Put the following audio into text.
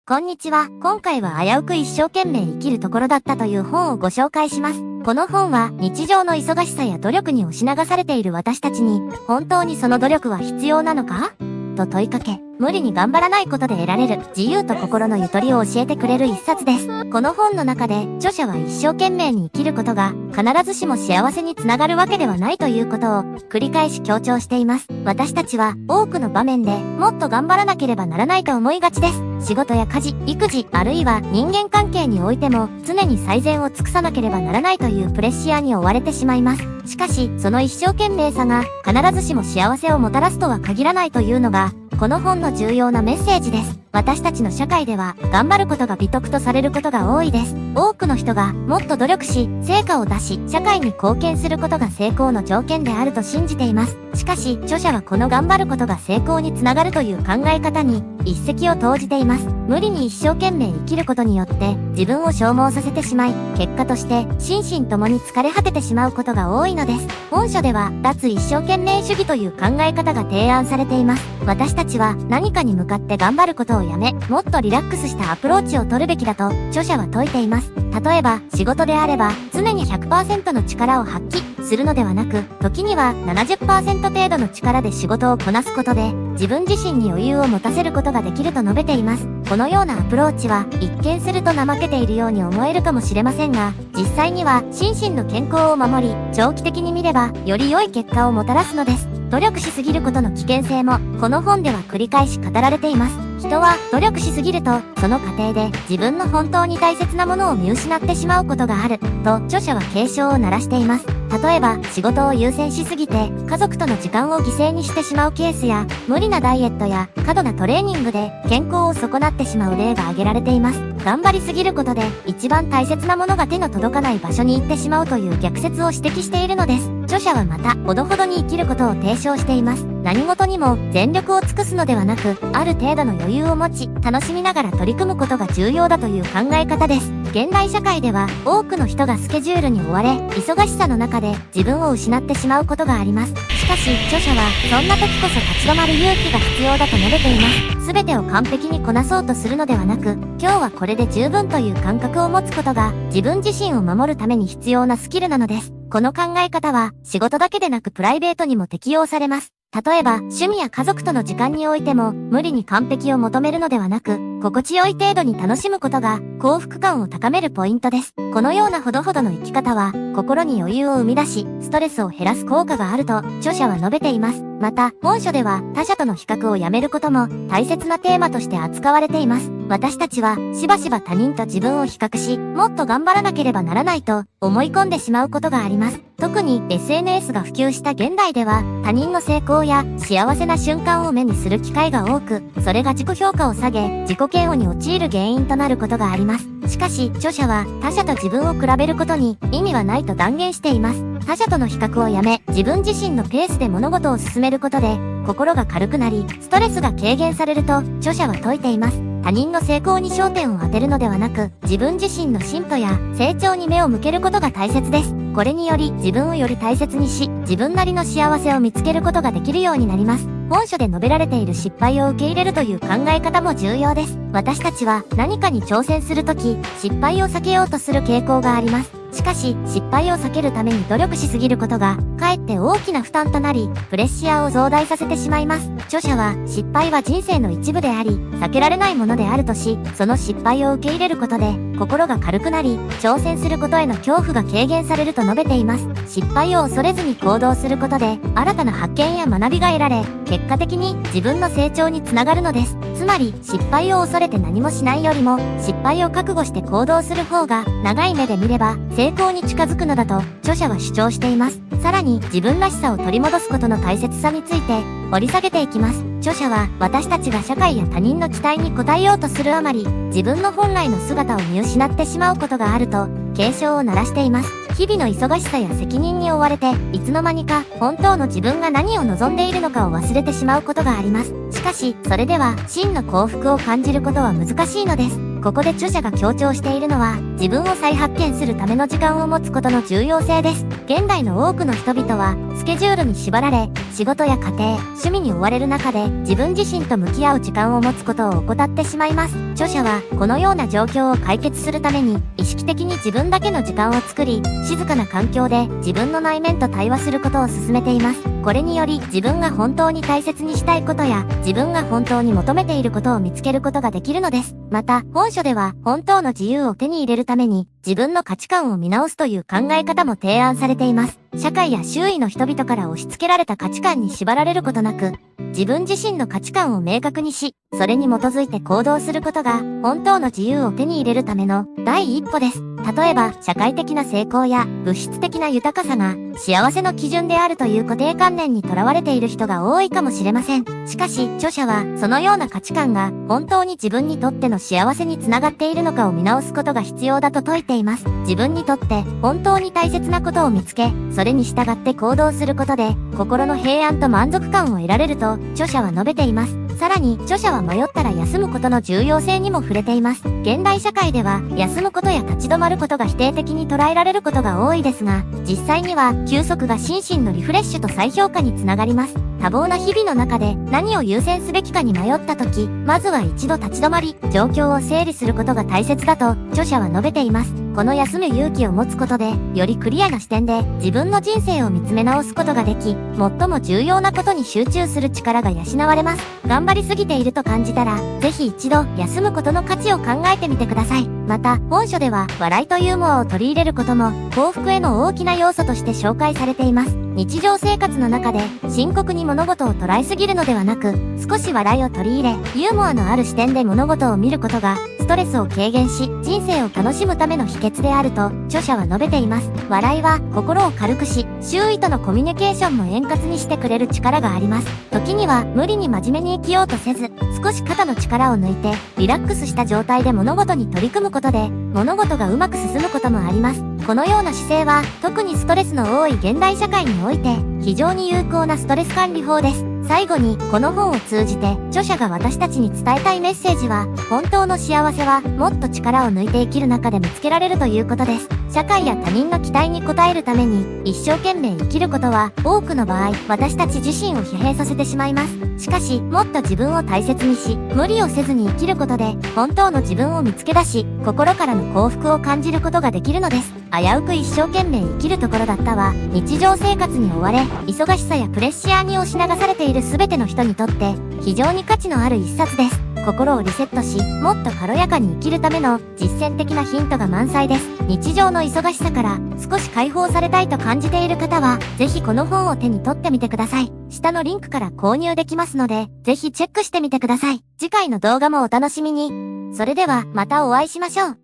こんにちは。今回は危うく一生懸命生きるところだったという本をご紹介します。この本は日常の忙しさや努力に押し流されている私たちに、本当にその努力は必要なのかと問いかけ、無理に頑張らないことで得られる自由と心のゆとりを教えてくれる一冊です。この本の中で著者は一生懸命に生きることが必ずしも幸せにつながるわけではないということを繰り返し強調しています。私たちは多くの場面でもっと頑張らなければならないと思いがちです。仕事や家事、育児、あるいは人間関係においても常に最善を尽くさなければならないというプレッシャーに追われてしまいます。しかし、その一生懸命さが必ずしも幸せをもたらすとは限らないというのがこの本の重要なメッセージです。私たちの社会では頑張ることが美徳とされることが多いです。多くの人がもっと努力し、成果を出し、社会に貢献することが成功の条件であると信じています。しかし、著者はこの頑張ることが成功につながるという考え方に一石を投じています。無理に一生懸命生きることによって自分を消耗させてしまい、結果として心身ともに疲れ果ててしまうことが多いのです。本書では脱一生懸命主義という考え方が提案されています。私たちは何かに向かって頑張ることをやめ、もっとリラックスしたアプローチを取るべきだと著者は説いています。例えば仕事であれば常に 100% の力を発揮するのではなく、時には 70% 程度の力で仕事をこなすことで自分自身に余裕を持たせることができると述べています。このようなアプローチは一見すると怠けているように思えるかもしれませんが、実際には心身の健康を守り、長期的に見ればより良い結果をもたらすのです。努力しすぎることの危険性もこの本では繰り返し語られています。人は努力しすぎるとその過程で自分の本当に大切なものを見失ってしまうことがあると著者は警鐘を鳴らしています。例えば仕事を優先しすぎて家族との時間を犠牲にしてしまうケースや、無理なダイエットや過度なトレーニングで健康を損なってしまう例が挙げられています。頑張りすぎることで一番大切なものが手の届かない場所に行ってしまうという逆説を指摘しているのです。著者はまたほどほどに生きることを提唱しています。何事にも全力を尽くすのではなく、ある程度の余裕を持ち楽しみながら取り組むことが重要だという考え方です。現代社会では多くの人がスケジュールに追われ、忙しさの中で自分を失ってしまうことがあります。しかし著者はそんな時こそ立ち止まる勇気が必要だと述べています。全てを完璧にこなそうとするのではなく、今日はこれで十分という感覚を持つことが自分自身を守るために必要なスキルなのです。この考え方は仕事だけでなくプライベートにも適用されます。例えば趣味や家族との時間においても無理に完璧を求めるのではなく、心地よい程度に楽しむことが幸福感を高めるポイントです。このようなほどほどの生き方は心に余裕を生み出し、ストレスを減らす効果があると著者は述べています。また本書では他者との比較をやめることも大切なテーマとして扱われています。私たちはしばしば他人と自分を比較し、もっと頑張らなければならないと思い込んでしまうことがあります。特に SNS が普及した現代では他人の成功や幸せな瞬間を目にする機会が多く、それが自己評価を下げ自己嫌悪に陥る原因となることがあります。しかし著者は他者と自分を比べることに意味はないと断言しています。他者との比較をやめ、自分自身のペースで物事を進めることで心が軽くなり、ストレスが軽減されると著者は説いています。他人の成功に焦点を当てるのではなく、自分自身の進歩や成長に目を向けることが大切です。これにより自分をより大切にし、自分なりの幸せを見つけることができるようになります。本書で述べられている失敗を受け入れるという考え方も重要です。私たちは何かに挑戦するとき、失敗を避けようとする傾向があります。しかし失敗を避けるために努力しすぎることがかえって大きな負担となり、プレッシャーを増大させてしまいます。著者は失敗は人生の一部であり避けられないものであるとし、その失敗を受け入れることで心が軽くなり、挑戦することへの恐怖が軽減されると述べています。失敗を恐れずに行動することで新たな発見や学びが得られ、結果的に自分の成長につながるのです。つまり失敗を恐れて何もしないよりも失敗を覚悟して行動する方が長い目で見れば成功に近づくのだと著者は主張しています。さらに自分らしさを取り戻すことの大切さについて掘り下げていきます。著者は私たちが社会や他人の期待に応えようとするあまり、自分の本来の姿を見失ってしまうことがあると警鐘を鳴らしています。日々の忙しさや責任に追われていつの間にか本当の自分が何を望んでいるのかを忘れてしまうことがあります。しかしそれでは真の幸福を感じることは難しいのです。ここで著者が強調しているのは、自分を再発見するための時間を持つことの重要性です。現代の多くの人々はスケジュールに縛られ、仕事や家庭、趣味に追われる中で自分自身と向き合う時間を持つことを怠ってしまいます。著者はこのような状況を解決するために意識的に自分だけの時間を作り、静かな環境で自分の内面と対話することを勧めています。これにより自分が本当に大切にしたいことや自分が本当に求めていることを見つけることができるのです。また、本書では本当の自由を手に入れるために自分の価値観を見直すという考え方も提案されています。社会や周囲の人々から押し付けられた価値観に縛られることなく、自分自身の価値観を明確にし、それに基づいて行動することが本当の自由を手に入れるための第一歩です。例えば、社会的な成功や物質的な豊かさが幸せの基準であるという固定観念にとらわれている人が多いかもしれません。しかし、著者はそのような価値観が本当に自分にとっての幸せにつながっているのかを見直すことが必要だと説いています。自分にとって本当に大切なことを見つけ、それに従って行動することで、心の平安と満足感を得られると著者は述べています。さらに、著者は迷ったら休むことの重要性にも触れています。現代社会では、休むことや立ち止まることが否定的に捉えられることが多いですが、実際には、休息が心身のリフレッシュと再評価につながります。多忙な日々の中で何を優先すべきかに迷った時、まずは一度立ち止まり、状況を整理することが大切だと、著者は述べています。この休む勇気を持つことで、よりクリアな視点で自分の人生を見つめ直すことができ、最も重要なことに集中する力が養われます。頑張りすぎていると感じたら、ぜひ一度休むことの価値を考えてみてください。また、本書では笑いとユーモアを取り入れることも幸福への大きな要素として紹介されています。日常生活の中で深刻に物事を捉えすぎるのではなく、少し笑いを取り入れ、ユーモアのある視点で物事を見ることがストレスを軽減し、人生を楽しむための秘訣であると著者は述べています。笑いは心を軽くし、周囲とのコミュニケーションも円滑にしてくれる力があります。時には無理に真面目に生きようとせず、少し肩の力を抜いてリラックスした状態で物事に取り組むことで物事がうまく進むこともあります。このような姿勢は特にストレスの多い現代社会において非常に有効なストレス管理法です。最後に、この本を通じて著者が私たちに伝えたいメッセージは、本当の幸せはもっと力を抜いて生きる中で見つけられるということです。社会や他人の期待に応えるために一生懸命生きることは多くの場合、私たち自身を疲弊させてしまいます。しかし、もっと自分を大切にし、無理をせずに生きることで本当の自分を見つけ出し、心からの幸福を感じることができるのです。危うく一生懸命生きるところだったは、日常生活に追われ、忙しさやプレッシャーに押し流されている全ての人にとって非常に価値のある一冊です。心をリセットし、もっと軽やかに生きるための実践的なヒントが満載です。日常の忙しさから少し解放されたいと感じている方は、ぜひこの本を手に取ってみてください。下のリンクから購入できますので、ぜひチェックしてみてください。次回の動画もお楽しみに。それではまたお会いしましょう。